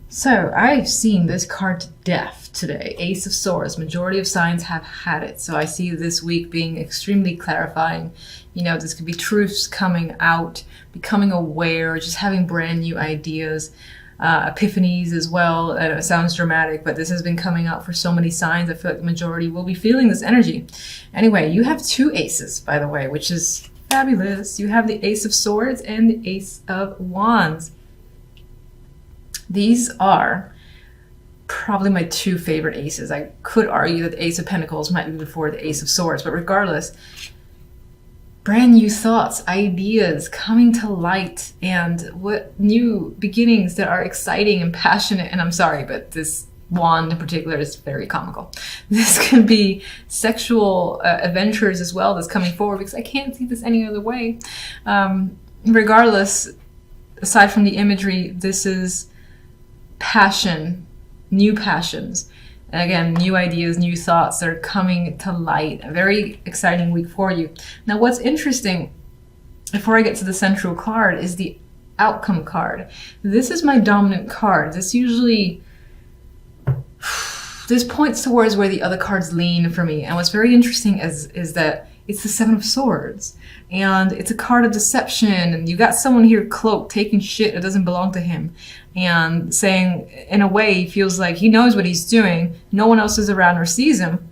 So I've seen this card to death today. Ace of Swords. Majority of signs have had it. So I see this week being extremely clarifying. You know, this could be truths coming out, becoming aware, just having brand new ideas, epiphanies as well. It sounds dramatic, but this has been coming out for so many signs. I feel like the majority will be feeling this energy. Anyway, you have two aces, by the way, which is fabulous. You have the Ace of Swords and the Ace of Wands. These are probably my two favorite aces. I could argue that the Ace of Pentacles might be before the Ace of Swords, but regardless, brand new thoughts, ideas coming to light, and what new beginnings that are exciting and passionate. And I'm sorry, but this wand in particular is very comical. This can be sexual adventures as well that's coming forward, because I can't see this any other way. Regardless, aside from the imagery, this is passion, new passions. And again, new ideas, new thoughts that are coming to light. A very exciting week for you. Now, what's interesting, before I get to the central card, is the outcome card. This is my dominant card. This points towards where the other cards lean for me. And what's very interesting is that it's the Seven of Swords. And it's a card of deception. And you got someone here cloaked, taking shit that doesn't belong to him. And saying, in a way, he feels like he knows what he's doing. No one else is around or sees him.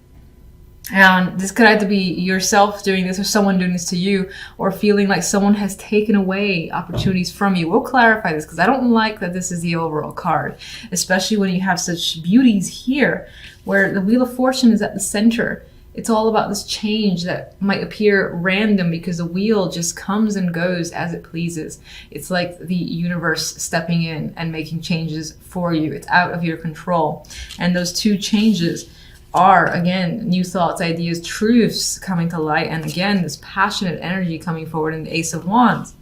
And this could either be yourself doing this or someone doing this to you, or feeling like someone has taken away opportunities from you. We'll clarify this, because I don't like that this is the overall card, especially when you have such beauties here, where the Wheel of Fortune is at the center. It's all about this change that might appear random because the wheel just comes and goes as it pleases. It's like the universe stepping in and making changes for you. It's out of your control. And those two changes are, again, new thoughts, ideas, truths coming to light. And again, this passionate energy coming forward in the Ace of Wands.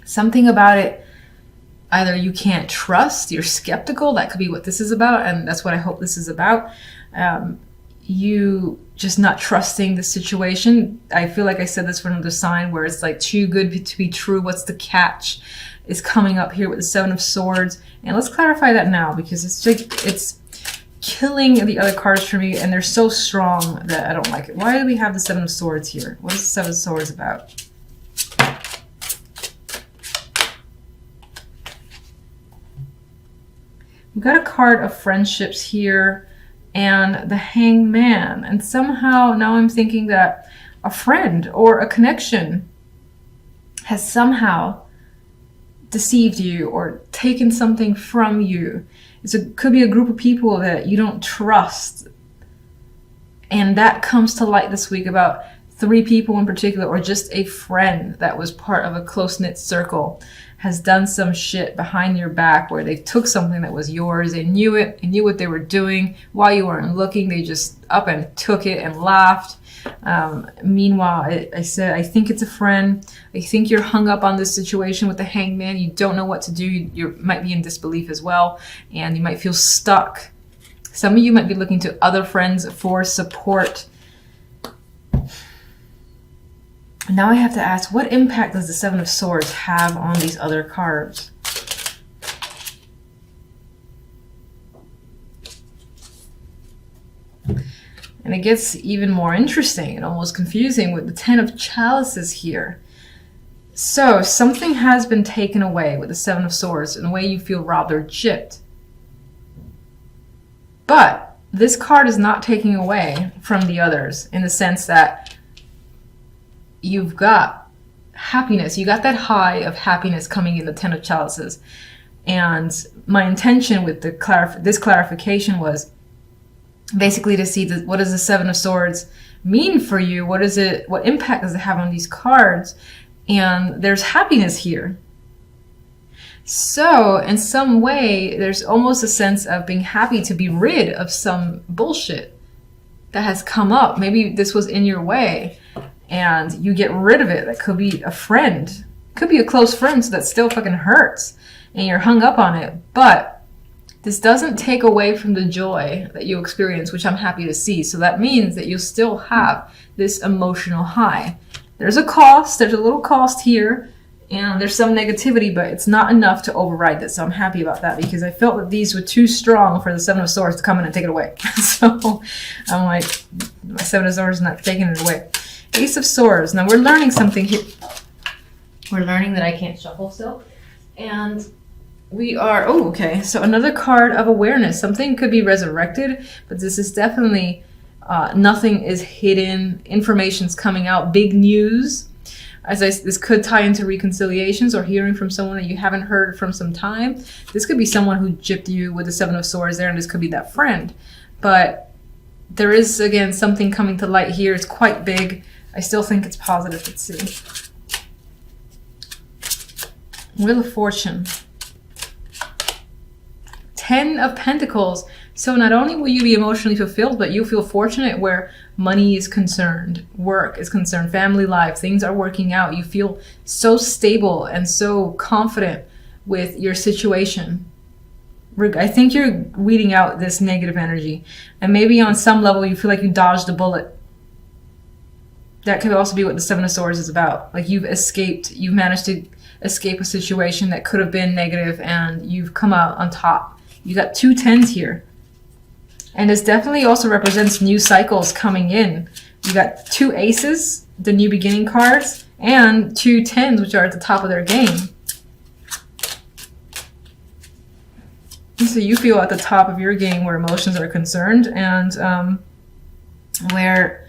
Something about it, either you can't trust, you're skeptical. That could be what this is about. And that's what I hope this is about. You just not trusting the situation. I feel like I said this for another sign where it's like too good to be true. What's the catch is coming up here with the Seven of Swords. And let's clarify that now, because it's like, it's killing the other cards for me, and they're so strong that I don't like it. Why do we have the Seven of Swords here? What is the Seven of Swords about? We've got a card of friendships here, and the Hangman. And somehow now I'm thinking that a friend or a connection has somehow deceived you or taken something from you. Could be a group of people that you don't trust. And that comes to light this week about 3 people in particular, or just a friend that was part of a close-knit circle has done some shit behind your back where they took something that was yours. They knew it and knew what they were doing while you weren't looking. They just up and took it and laughed. Meanwhile, I said, I think it's a friend. I think you're hung up on this situation with the Hangman. You don't know what to do. You might be in disbelief as well, and you might feel stuck. Some of you might be looking to other friends for support. Now I have to ask, what impact does the Seven of Swords have on these other cards? And it gets even more interesting and almost confusing with the Ten of Chalices here. So something has been taken away with the Seven of Swords in a way you feel robbed or gypped. But this card is not taking away from the others in the sense that you've got happiness. You got that high of happiness coming in the Ten of Chalices. And my intention with this clarification was basically to see what does the Seven of Swords mean for you? What impact does it have on these cards? And there's happiness here. So in some way, there's almost a sense of being happy to be rid of some bullshit that has come up. Maybe this was in your way and you get rid of it. That could be a friend, could be a close friend, so that still fucking hurts and you're hung up on it. But this doesn't take away from the joy that you experience, which I'm happy to see. So that means that you'll still have this emotional high. There's a cost, there's a little cost here And there's some negativity, but it's not enough to override this. So I'm happy about that because I felt that these were too strong for the Seven of Swords to come in and take it away. So I'm like, my Seven of Swords is not taking it away. Ace of Swords. Now we're learning something here. We're learning that I can't shuffle still. And we are, oh, okay. So another card of awareness. Something could be resurrected, but this is definitely, nothing is hidden. Information's coming out. Big news. This could tie into reconciliations or hearing from someone that you haven't heard from some time. This could be someone who gypped you with the Seven of Swords there, and this could be that friend. But there is, again, something coming to light here. It's quite big. I still think it's positive. Let's see. Wheel of Fortune. 10 of Pentacles. So not only will you be emotionally fulfilled, but you'll feel fortunate where money is concerned, work is concerned, family life, things are working out. You feel so stable and so confident with your situation. I think you're weeding out this negative energy. And maybe on some level you feel like you dodged a bullet. That could also be what the Seven of Swords is about. Like you've escaped, you've managed to escape a situation that could have been negative and you've come out on top. You got 2 10s here. And this definitely also represents new cycles coming in. You got 2 aces, the new beginning cards, and 2 10s, which are at the top of their game. And so you feel at the top of your game where emotions are concerned and where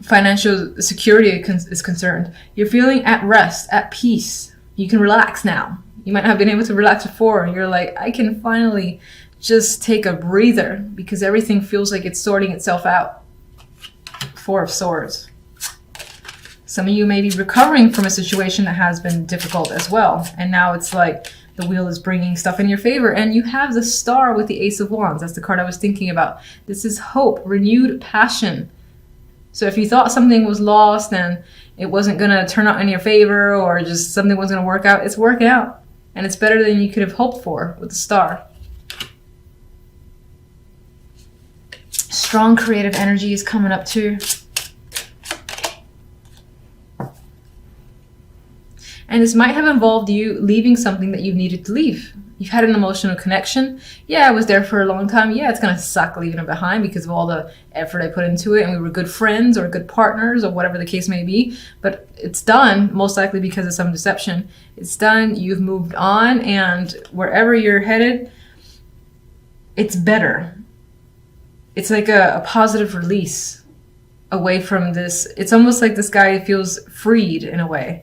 financial security is concerned. You're feeling at rest, at peace. You can relax now. You might not have been able to relax before, and you're like, I can finally just take a breather because everything feels like it's sorting itself out. 4 of Swords. Some of you may be recovering from a situation that has been difficult as well. And now it's like the wheel is bringing stuff in your favor. And you have the Star with the Ace of Wands. That's the card I was thinking about. This is hope, renewed passion. So if you thought something was lost and it wasn't going to turn out in your favor or just something wasn't going to work out, it's working out. And it's better than you could have hoped for with the Star. Strong creative energy is coming up too. And this might have involved you leaving something that you've needed to leave. You've had an emotional connection. Yeah, I was there for a long time. Yeah, it's going to suck leaving it behind because of all the effort I put into it and we were good friends or good partners or whatever the case may be. But it's done, most likely because of some deception. It's done, you've moved on, and wherever you're headed, it's better. It's like a positive release away from this. It's almost like this guy feels freed in a way.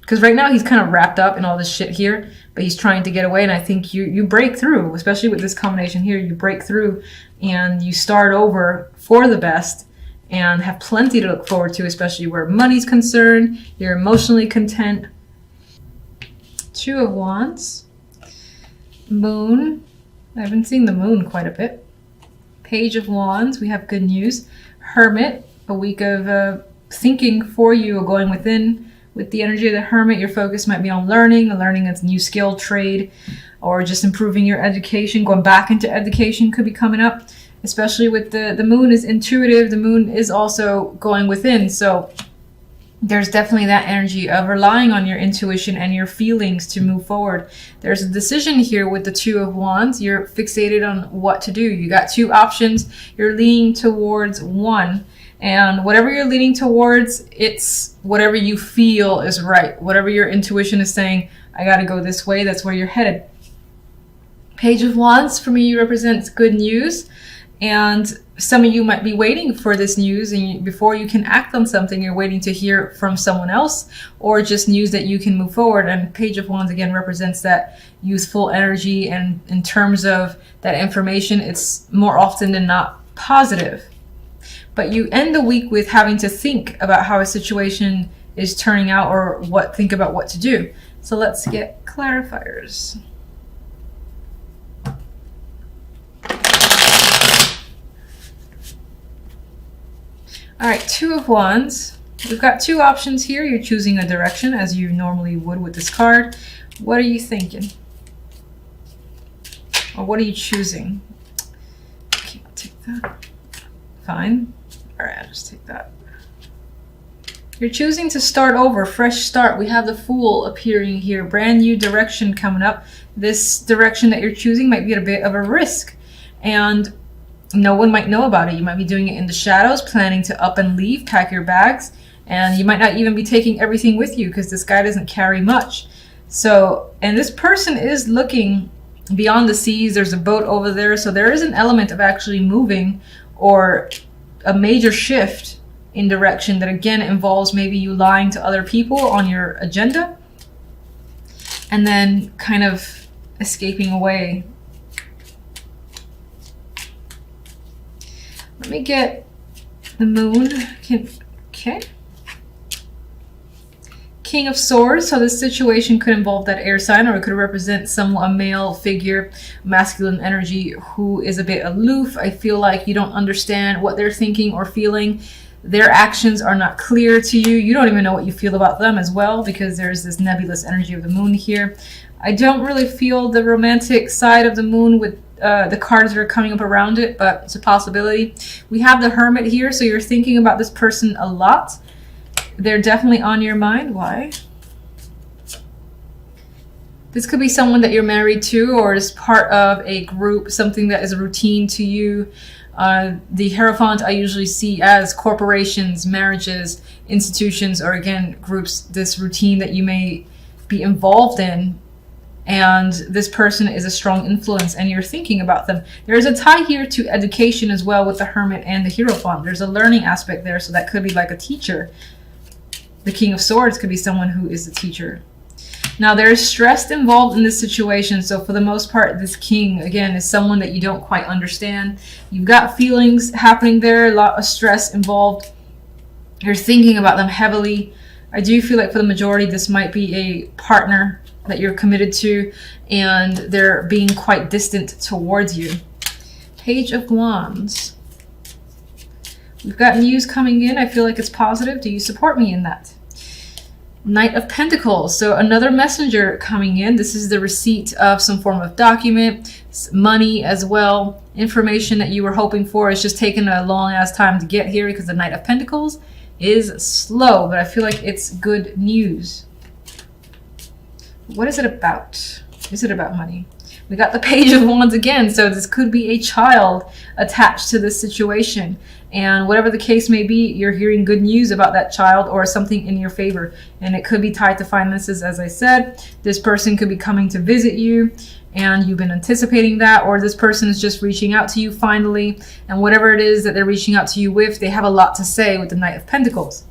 Because right now he's kind of wrapped up in all this shit here, but he's trying to get away. And I think you break through, especially with this combination here. You break through and you start over for the best and have plenty to look forward to, especially where money's concerned. You're emotionally content. 2 of Wands. Moon. I've been seeing the moon quite a bit. Page of Wands. We have good news. Hermit. A week of thinking for you or going within. With the energy of the Hermit, your focus might be on learning a new skill, trade, or just improving your education. Going back into education could be coming up, especially with the moon is intuitive. The moon is also going within. So there's definitely that energy of relying on your intuition and your feelings to move forward. There's a decision here with the 2 of Wands. You're fixated on what to do. You got 2 options. You're leaning towards one. And whatever you're leaning towards, it's whatever you feel is right. Whatever your intuition is saying, I gotta go this way, that's where you're headed. Page of Wands for me represents good news. And some of you might be waiting for this news, and before you can act on something, you're waiting to hear from someone else or just news that you can move forward. And Page of Wands again represents that youthful energy. And in terms of that information, it's more often than not positive. But you end the week with having to think about how a situation is turning out or think about what to do. So let's get clarifiers. All right, 2 of Wands. We've got 2 options here. You're choosing a direction as you normally would with this card. What are you thinking? Or what are you choosing? Okay, I'll take that. Fine. All right, I'll just take that. You're choosing to start over, fresh start. We have the Fool appearing here, brand new direction coming up. This direction that you're choosing might be at a bit of a risk, and no one might know about it. You might be doing it in the shadows, planning to up and leave, pack your bags, and you might not even be taking everything with you because this guy doesn't carry much. So, and this person is looking beyond the seas. There's a boat over there, so there is an element of actually moving or a major shift in direction that again involves maybe you lying to other people on your agenda and then kind of escaping away. Let me get the moon. Okay. King of Swords. So this situation could involve that air sign, or it could represent a male figure, masculine energy, who is a bit aloof. I feel like you don't understand what they're thinking or feeling. Their actions are not clear to you. You don't even know what you feel about them as well, because there's this nebulous energy of the moon here. I don't really feel the romantic side of the moon with the cards that are coming up around it, but it's a possibility. We have the Hermit here, so you're thinking about this person a lot. They're definitely on your mind. Why? This could be someone that you're married to, or is part of a group, something that is a routine to you. The Hierophant I usually see as corporations, marriages, institutions, or again, groups, this routine that you may be involved in. And this person is a strong influence and you're thinking about them. There's a tie here to education as well with the Hermit and the Hierophant. There's a learning aspect there, so that could be like a teacher. The King of Swords could be someone who is a teacher. Now there's stress involved in this situation, so for the most part this king again is someone that you don't quite understand. You've got feelings happening there, a lot of stress involved. You're thinking about them heavily. I do feel like for the majority this might be a partner that you're committed to, and they're being quite distant towards you. Page of Wands. We've got news coming in. I feel like it's positive. Do you support me in that? Knight of Pentacles. So another messenger coming in. This is the receipt of some form of document, money as well. Information that you were hoping for. It's just taken a long ass time to get here because the Knight of Pentacles is slow, but I feel like it's good news. What is it about? Is it about money? We got the Page of Wands again, so this could be a child attached to this situation. And whatever the case may be, you're hearing good news about that child or something in your favor. And it could be tied to finances, as I said. This person could be coming to visit you, and you've been anticipating that, or this person is just reaching out to you finally. And whatever it is that they're reaching out to you with, they have a lot to say with the Knight of Pentacles.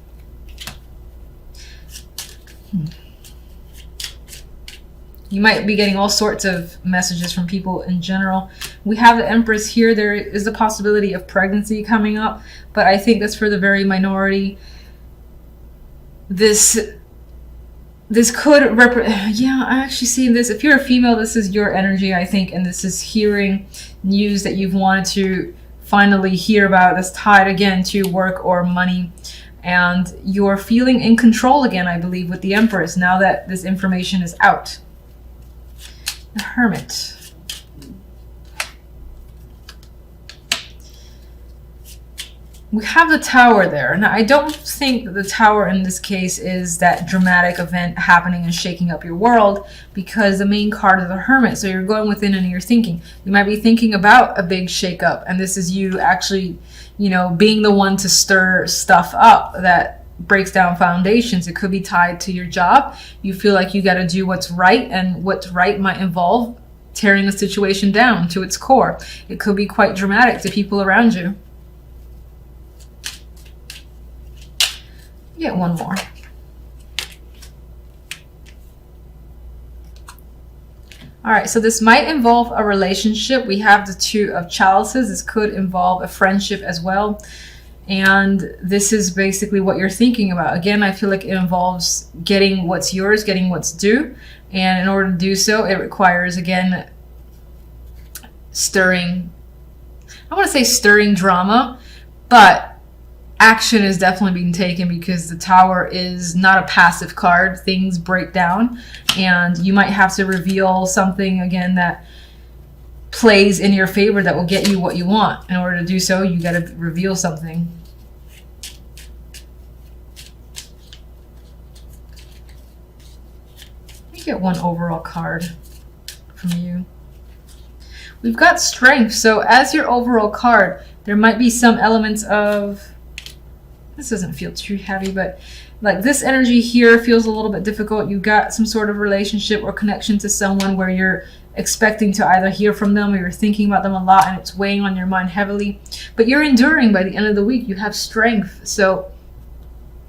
You might be getting all sorts of messages from people in general. We have the Empress here. There is a possibility of pregnancy coming up, but I think that's for the very minority. This could yeah, I actually see this. If you're a female, this is your energy, I think, and this is hearing news that you've wanted to finally hear about that's tied again to work or money. And you're feeling in control again, I believe, with the Empress now that this information is out. The Hermit. We have the Tower there. Now, I don't think that the Tower in this case is that dramatic event happening and shaking up your world, because the main card is the Hermit. So you're going within and you're thinking. You might be thinking about a big shakeup, and this is you actually, you know, being the one to stir stuff up that breaks down foundations. It could be tied to your job. You feel like you got to do what's right, and what's right might involve tearing the situation down to its core. It could be quite dramatic to people around you. Get one more. All right, so this might involve a relationship. We have the Two of Chalices. This could involve a friendship as well. And this is basically what you're thinking about. Again, I feel like it involves getting what's yours, getting what's due. And in order to do so, it requires, again, stirring, I want to say stirring drama, but action is definitely being taken, because the Tower is not a passive card. Things break down, and you might have to reveal something, again, that plays in your favor that will get you what you want. In order to do so, you got to reveal something. get one overall card from you. We've got strength. So as your overall card, there might be some elements of, this doesn't feel too heavy, but like this energy here feels a little bit difficult. You got some sort of relationship or connection to someone where you're expecting to either hear from them or you're thinking about them a lot and it's weighing on your mind heavily. But you're enduring by the end of the week. You have strength. So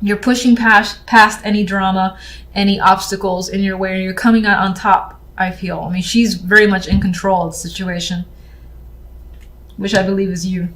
you're pushing past any drama, any obstacles in your way, and you're coming out on top, I feel. I mean, she's very much in control of the situation, which I believe is you.